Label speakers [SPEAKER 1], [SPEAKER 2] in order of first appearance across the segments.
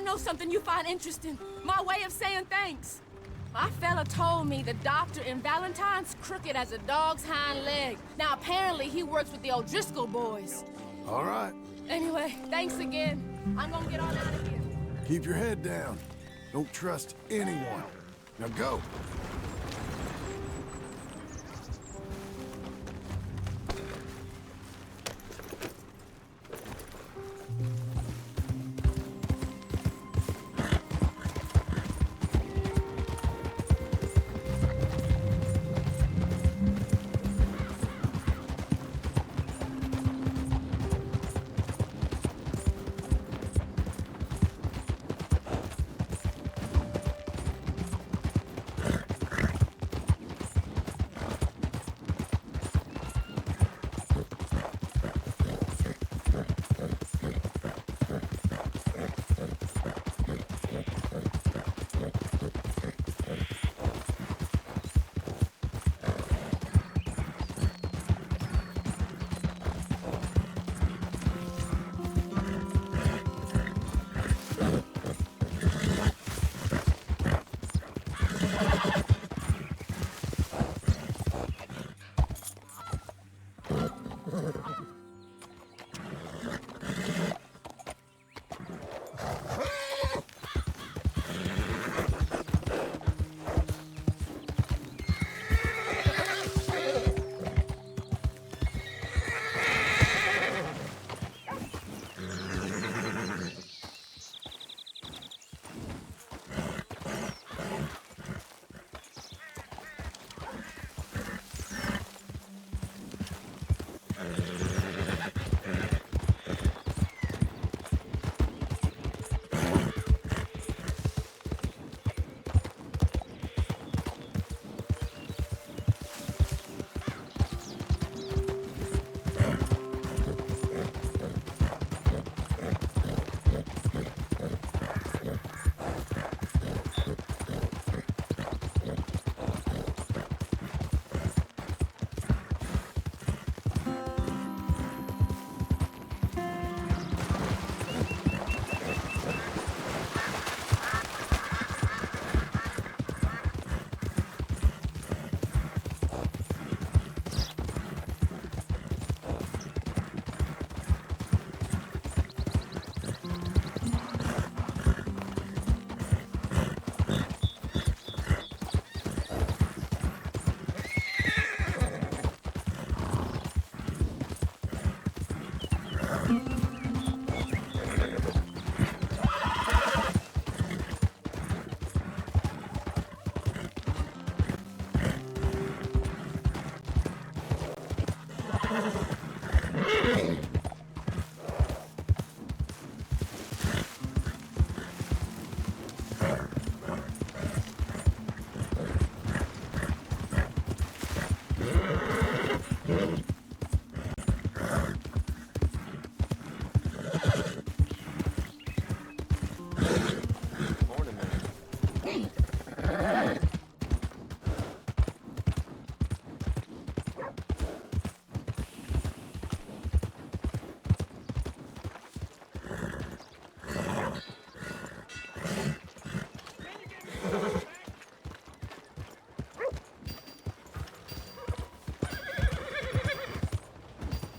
[SPEAKER 1] know something you find interesting. My way of saying thanks. My fella told me the doctor in Valentine's crooked as a dog's hind leg. Now, apparently, he works with the O'Driscoll boys.
[SPEAKER 2] All right.
[SPEAKER 1] Anyway, thanks again. I'm gonna get on out of here.
[SPEAKER 2] Keep your head down. Don't trust anyone. Now go.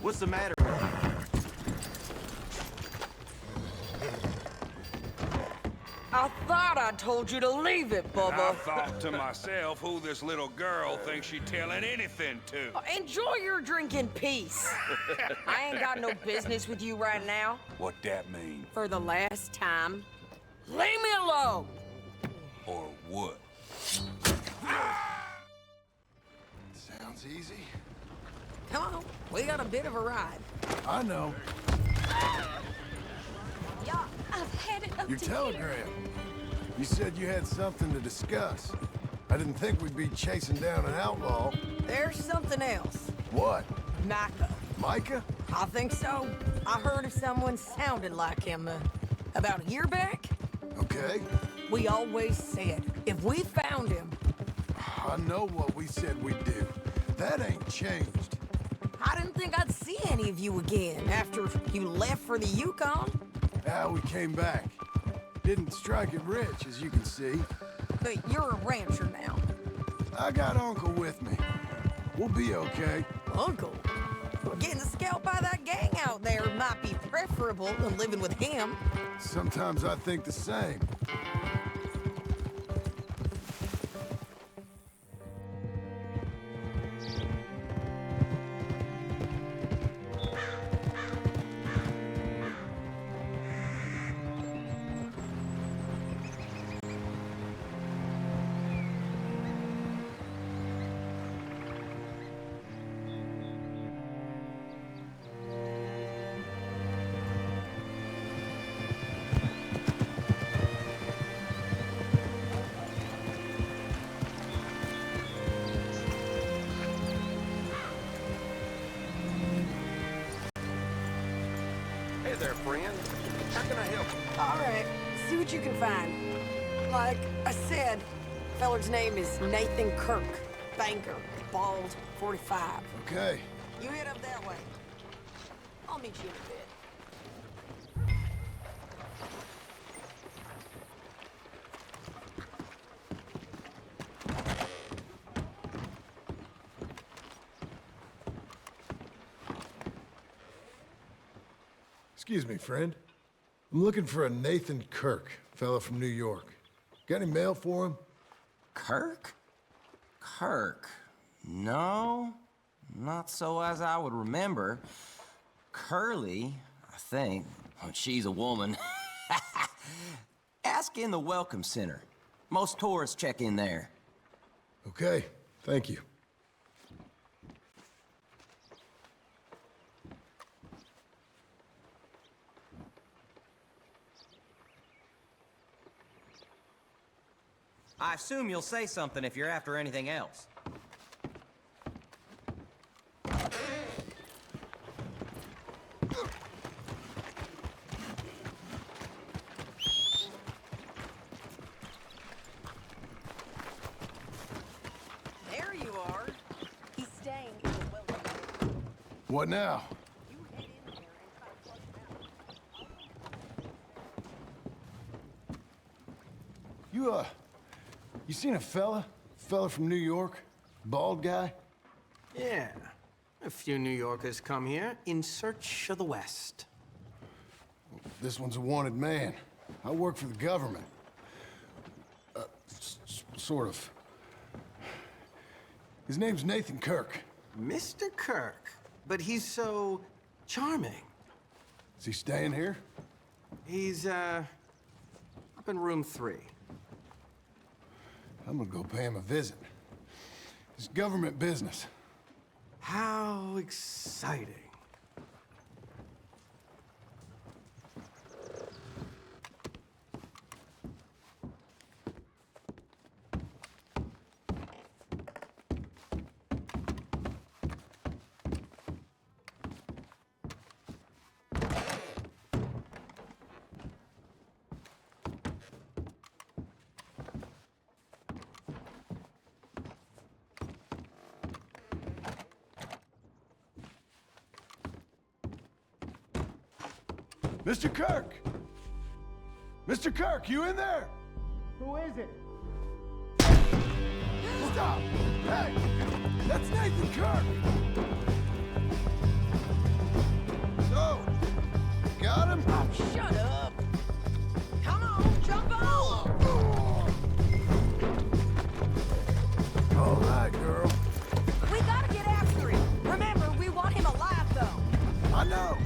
[SPEAKER 3] What's the matter?
[SPEAKER 4] I thought I told you to leave it, Bubba.
[SPEAKER 5] I thought to myself who this little girl thinks she telling anything to.
[SPEAKER 4] Enjoy your drink in peace. I ain't got no business with you right now.
[SPEAKER 5] What that mean?
[SPEAKER 4] For the last time, leave me alone.
[SPEAKER 5] Or what?
[SPEAKER 2] Sounds easy.
[SPEAKER 4] Come on, we got a bit of a ride.
[SPEAKER 2] I know.
[SPEAKER 1] Y'all, I've had it up
[SPEAKER 2] Your
[SPEAKER 1] to
[SPEAKER 2] telegram.
[SPEAKER 1] here.
[SPEAKER 2] You said you had something to discuss. I didn't think we'd be chasing down an outlaw.
[SPEAKER 4] There's something else.
[SPEAKER 2] What?
[SPEAKER 4] Micah.
[SPEAKER 2] Micah?
[SPEAKER 4] I think so. I heard of someone sounded like him about a year back.
[SPEAKER 2] Okay.
[SPEAKER 4] We always said, if we found him...
[SPEAKER 2] I know what we said we'd do. That ain't changed.
[SPEAKER 4] I didn't think I'd see any of you again after you left for the Yukon.
[SPEAKER 2] Now we came back. Didn't strike it rich, as you can see.
[SPEAKER 4] But you're a rancher now.
[SPEAKER 2] I got Uncle with me. We'll be okay.
[SPEAKER 4] Uncle? Getting scalped by that gang out there might be preferable than living with him.
[SPEAKER 2] Sometimes I think the same.
[SPEAKER 3] Hey there, friend. How can I help you?
[SPEAKER 4] All right, see what you can find. Like I said, feller's name is Nathan Kirk. Banker, bald, 45.
[SPEAKER 2] Okay.
[SPEAKER 4] You head up that way. I'll meet you in a bit.
[SPEAKER 2] Excuse me, friend. I'm looking for a Nathan Kirk, fella from New York. Got any mail for him?
[SPEAKER 6] Kirk? Kirk? No, not so as I would remember. Curly, I think. Oh, she's a woman. Ask in the Welcome Center. Most tourists check in there.
[SPEAKER 2] Okay, thank you.
[SPEAKER 6] I assume you'll say something if you're after anything else.
[SPEAKER 4] There you are. He's staying in the Welcome.
[SPEAKER 2] What now?
[SPEAKER 4] You head in there and try to flush him out.
[SPEAKER 2] You seen a fella? Fella from New York? Bald guy?
[SPEAKER 7] Yeah. A few New Yorkers come here in search of the West.
[SPEAKER 2] This one's a wanted man. I work for the government. Sort of. His name's Nathan Kirk.
[SPEAKER 7] Mr. Kirk. But he's so charming.
[SPEAKER 2] Is he staying here?
[SPEAKER 7] He's, up in room 3.
[SPEAKER 2] I'm gonna go pay him a visit. It's government business.
[SPEAKER 7] How exciting.
[SPEAKER 2] Mr. Kirk! Mr. Kirk, you in there?
[SPEAKER 8] Who is it?
[SPEAKER 2] Stop! Hey! That's Nathan Kirk! So, got him?
[SPEAKER 4] Oh, shut up! Come on, jump on!
[SPEAKER 2] All right, girl.
[SPEAKER 4] We gotta get after him. Remember, we want him alive, though.
[SPEAKER 2] I know!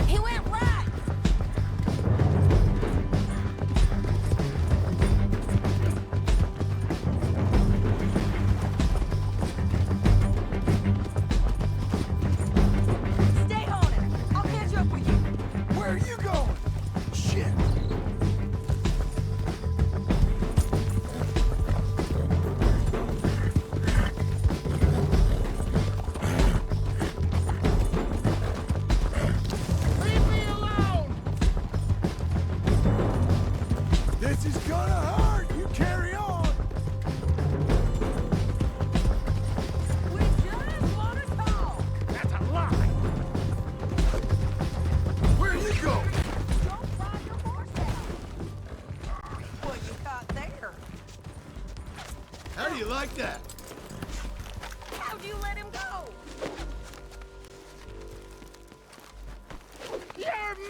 [SPEAKER 4] He went right!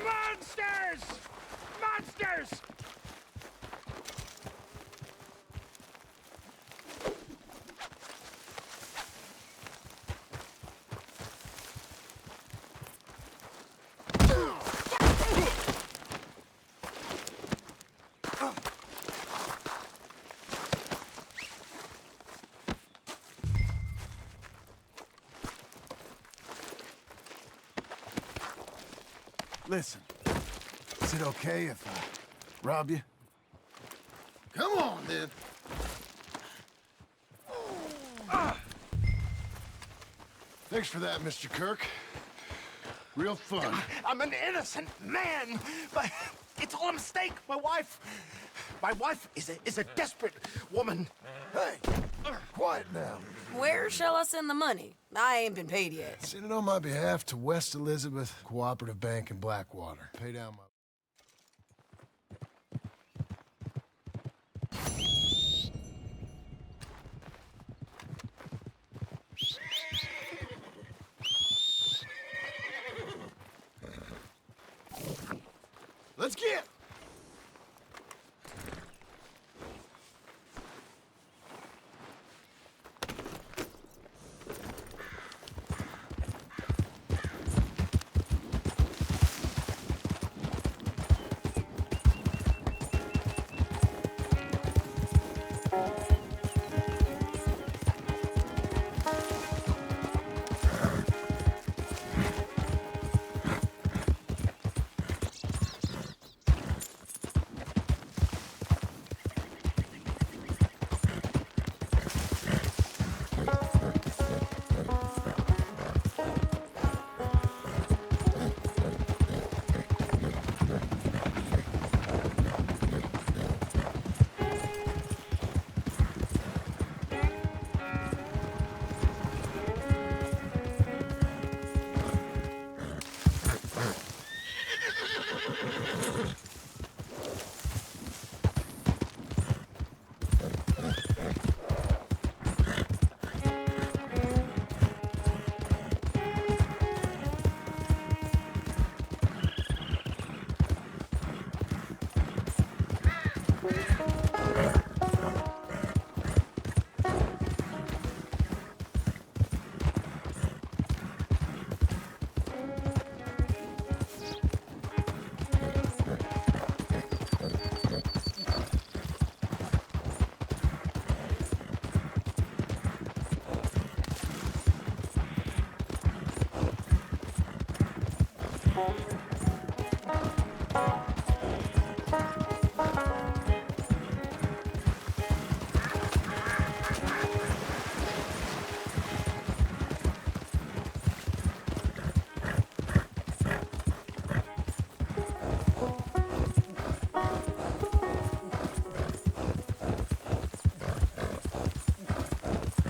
[SPEAKER 5] Monsters! Monsters!
[SPEAKER 2] Listen, is it okay if I rob you? Come on, then. Thanks for that, Mr. Kirk. Real fun.
[SPEAKER 3] I'm an innocent man, but it's all a mistake. My wife is a desperate woman.
[SPEAKER 2] Hey, quiet now.
[SPEAKER 4] Where shall I send the money? I ain't been paid yet.
[SPEAKER 2] Send it on my behalf to West Elizabeth Cooperative Bank in Blackwater. Pay down my... Let's get!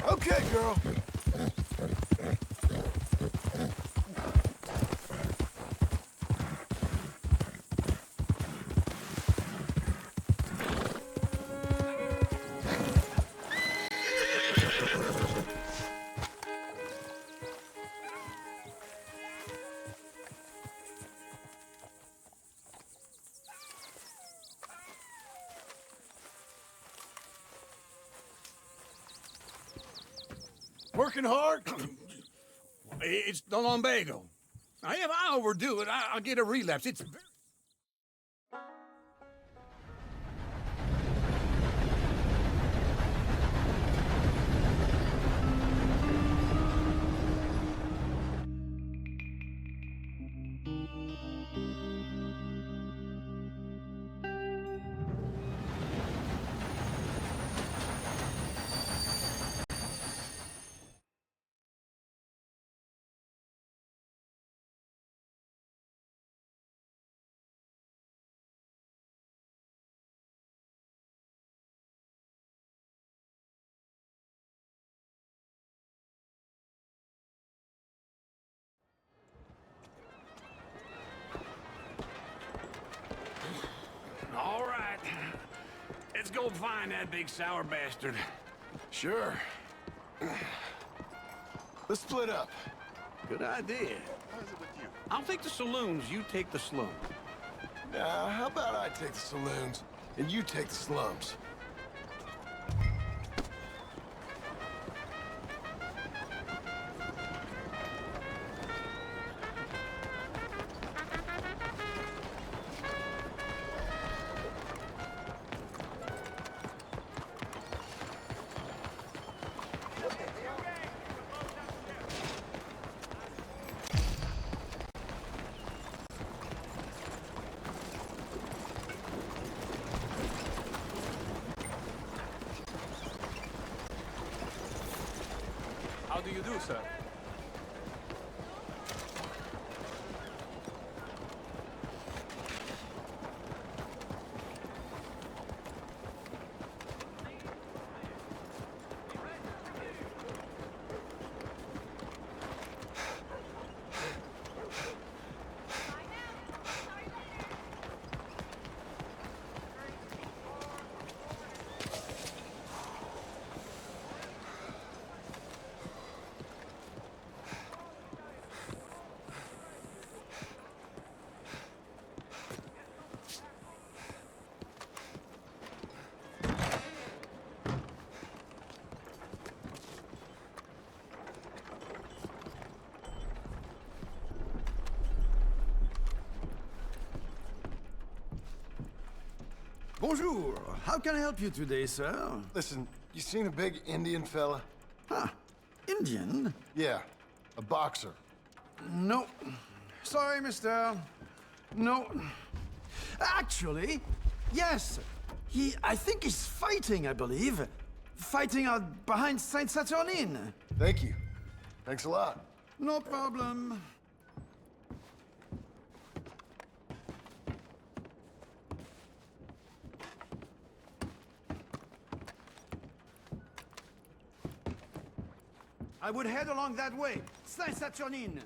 [SPEAKER 2] Okay, girl. Working hard?
[SPEAKER 5] It's the lumbago. If I overdo it, I'll get a relapse. It's very... All right. Let's go find that big sour bastard.
[SPEAKER 2] Sure. Let's split up.
[SPEAKER 5] Good idea.
[SPEAKER 3] How's it with you?
[SPEAKER 5] I'll take the saloons, you take the slums.
[SPEAKER 2] How about I take the saloons and you take the slums?
[SPEAKER 8] How do you do, sir?
[SPEAKER 9] Bonjour. How can I help you today, sir?
[SPEAKER 2] Listen, you seen a big Indian fella?
[SPEAKER 9] Huh. Indian?
[SPEAKER 2] Yeah, a boxer.
[SPEAKER 9] No. Sorry, mister. No. Actually, yes. I think he's fighting, I believe. Fighting out behind Saint Saturnin.
[SPEAKER 2] Thank you. Thanks a lot.
[SPEAKER 9] No problem. I would head along that way. Saint Saturnin.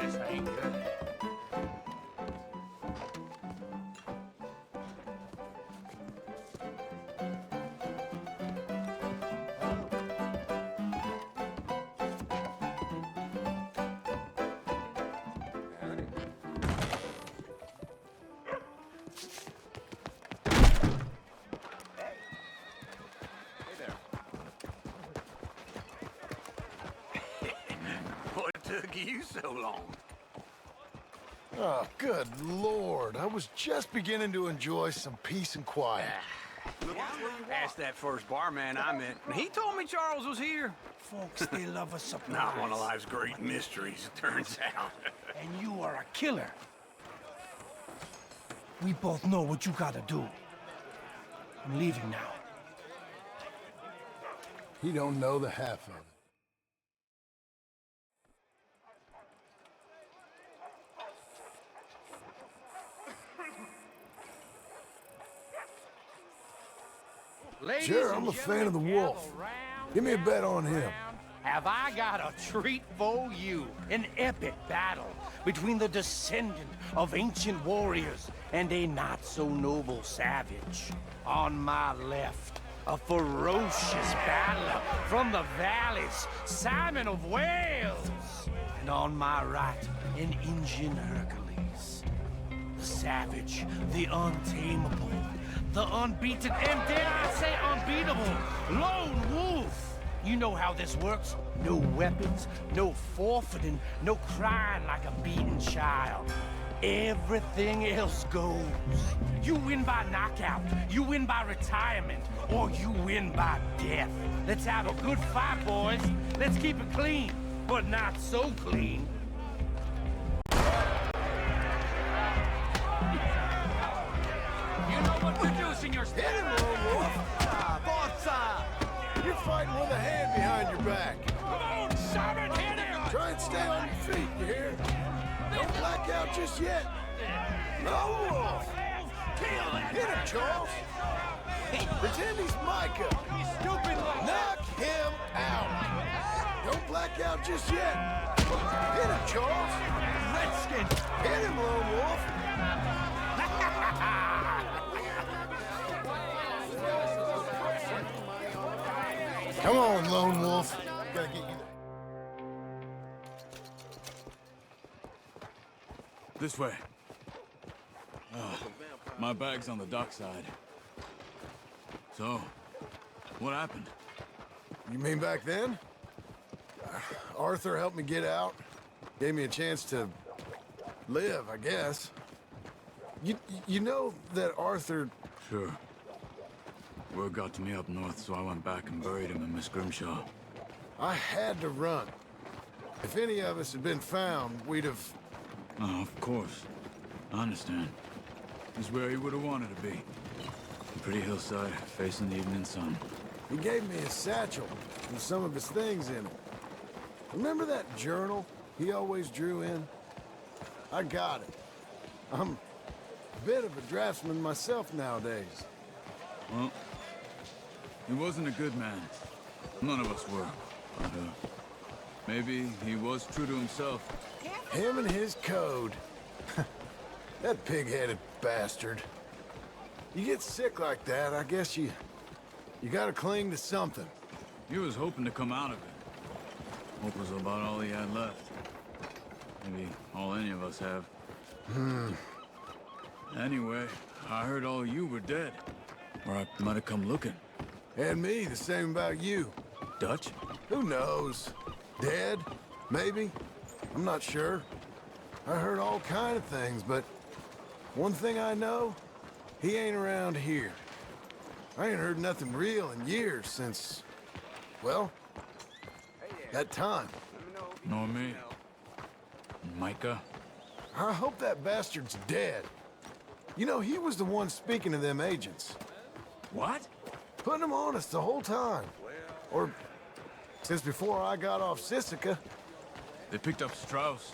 [SPEAKER 5] This ain't good. What took you so long?
[SPEAKER 2] Oh, good Lord. I was just beginning to enjoy some peace and quiet.
[SPEAKER 5] Asked that first barman I met, and he told me Charles was here.
[SPEAKER 3] Folks, they love a surprise.
[SPEAKER 5] Not one of life's great mysteries, it turns out.
[SPEAKER 3] And you are a killer. We both know what you gotta do. I'm leaving now.
[SPEAKER 2] He don't know the half of it.
[SPEAKER 10] Ladies
[SPEAKER 2] Sure,
[SPEAKER 10] and
[SPEAKER 2] I'm a fan of the
[SPEAKER 10] gentlemen,
[SPEAKER 2] wolf.
[SPEAKER 10] gather round,
[SPEAKER 2] Give me a
[SPEAKER 10] gather
[SPEAKER 2] bet on him.
[SPEAKER 10] round. Have I got a treat for you? An epic battle between the descendant of ancient warriors and a not-so-noble savage. On my left, a ferocious battler from the valleys, Simon of Wales. And on my right, an Indian Hercules. The savage, the untamable, the unbeaten, and dare I say unbeatable, Lone Wolf. You know how this works. No weapons, no forfeiting, no crying like a beaten child. Everything else goes. You win by knockout, you win by retirement, or you win by death. Let's have a good fight, boys. Let's keep it clean, but not so clean. You know what to do, senor.
[SPEAKER 2] Hit him, Lone Wolf!
[SPEAKER 9] Forza!
[SPEAKER 2] You're fighting with a hand behind your back.
[SPEAKER 5] Come on, Simon, hit him!
[SPEAKER 2] Try and stay on your feet, you hear? Don't black out just yet. Lone Wolf! Hit him, Charles! Pretend he's Micah!
[SPEAKER 5] You stupid!
[SPEAKER 2] Knock him out! Don't black out just yet! Hit him, Charles!
[SPEAKER 5] Redskin!
[SPEAKER 2] Hit him, Lone Wolf! Come on, Lone Wolf. Gotta get you there.
[SPEAKER 8] This way. My bag's on the dockside. So, what happened?
[SPEAKER 2] You mean back then? Arthur helped me get out. Gave me a chance to live, I guess. You know that Arthur...
[SPEAKER 8] Sure. Word got to me up north, so I went back and buried him in Miss Grimshaw.
[SPEAKER 2] I had to run. If any of us had been found, we'd have...
[SPEAKER 8] Oh, of course. I understand. He's where he would have wanted to be. A pretty hillside, facing the evening sun.
[SPEAKER 2] He gave me a satchel with some of his things in it. Remember that journal he always drew in? I got it. I'm a bit of a draftsman myself nowadays.
[SPEAKER 8] Well, he wasn't a good man. None of us were. But, maybe he was true to himself.
[SPEAKER 2] Him and his code. That pig-headed bastard. You get sick like that, I guess you gotta cling to something.
[SPEAKER 8] He was hoping to come out of it. Hope was about all he had left. Maybe all any of us have. Anyway, I heard all you were dead. Or I might have come looking.
[SPEAKER 2] And me, the same about you.
[SPEAKER 8] Dutch?
[SPEAKER 2] Who knows? Dead? Maybe? I'm not sure. I heard all kind of things, but one thing I know, he ain't around here. I ain't heard nothing real in years since, well, that time.
[SPEAKER 8] Nor me. Micah?
[SPEAKER 2] I hope that bastard's dead. You know, he was the one speaking to them agents.
[SPEAKER 8] What?
[SPEAKER 2] Putting them on us the whole time. Or since before I got off Sisika.
[SPEAKER 8] They picked up Strauss.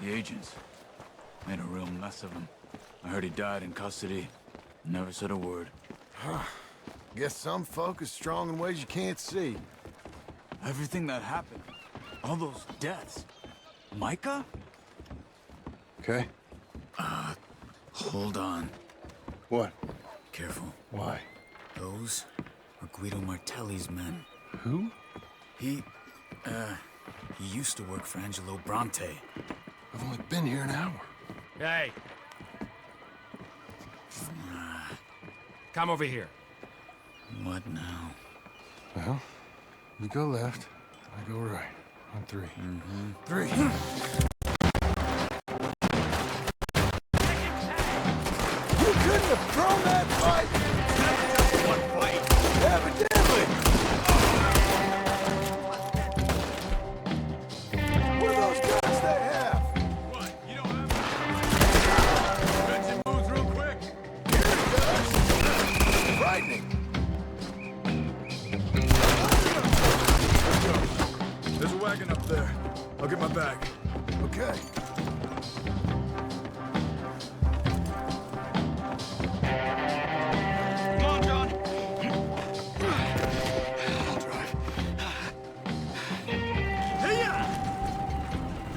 [SPEAKER 8] The agents. Made a real mess of him. I heard he died in custody. Never said a word.
[SPEAKER 2] Guess some folk is strong in ways you can't see.
[SPEAKER 8] Everything that happened. All those deaths. Micah?
[SPEAKER 2] Okay.
[SPEAKER 8] Hold on.
[SPEAKER 2] What?
[SPEAKER 8] Careful.
[SPEAKER 2] Why?
[SPEAKER 8] Those are Guido Martelli's men.
[SPEAKER 2] Who?
[SPEAKER 8] He used to work for Angelo Bronte.
[SPEAKER 2] I've only been here an hour.
[SPEAKER 11] Hey! Come over here.
[SPEAKER 8] What now?
[SPEAKER 2] Well, you go left, I go right. On three. Three. You couldn't have thrown that fight!
[SPEAKER 5] One fight!
[SPEAKER 2] Evidently! What are those guns they have?
[SPEAKER 8] What? You don't have Benson moves real quick.
[SPEAKER 2] Here it does! Frightening.
[SPEAKER 8] There's a wagon up there. I'll get my bag.
[SPEAKER 2] Okay.
[SPEAKER 5] Come on, John!
[SPEAKER 8] I'll drive. Hey-ya!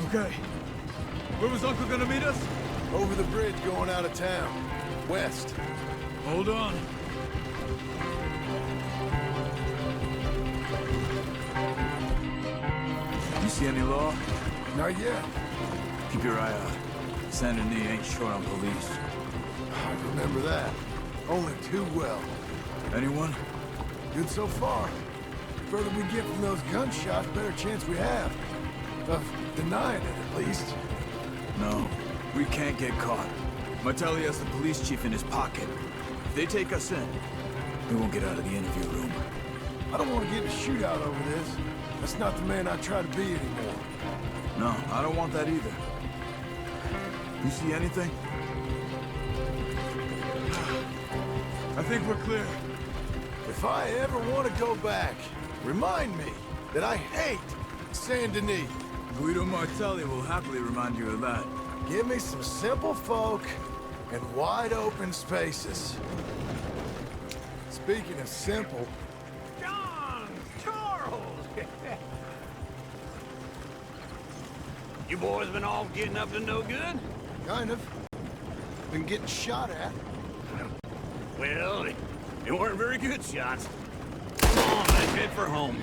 [SPEAKER 8] Okay. Where was Uncle gonna meet us?
[SPEAKER 2] Over the bridge going out of town. West.
[SPEAKER 8] Hold on. You see any law?
[SPEAKER 2] Not yet.
[SPEAKER 8] Keep your eye out. Saint Denis ain't short on police.
[SPEAKER 2] I remember that. Only too well.
[SPEAKER 8] Anyone?
[SPEAKER 2] Good so far. The further we get from those gunshots, better chance we have. Of denying it, at least.
[SPEAKER 8] No. We can't get caught. Martelli has the police chief in his pocket. If they take us in, we won't get out of the interview room.
[SPEAKER 2] I don't want to get in a shootout over this. That's not the man I try to be anymore.
[SPEAKER 8] No, I don't want that either. You see anything? I think we're clear.
[SPEAKER 2] If I ever want to go back, remind me that I hate Saint Denis.
[SPEAKER 8] Guido Martelli will happily remind you of that.
[SPEAKER 2] Give me some simple folk and wide open spaces. Speaking of simple,
[SPEAKER 5] John! Charles! You boys been all getting up to no good?
[SPEAKER 2] kind of. Been getting shot at.
[SPEAKER 5] Well, they weren't very good shots. Come on, let's head for home.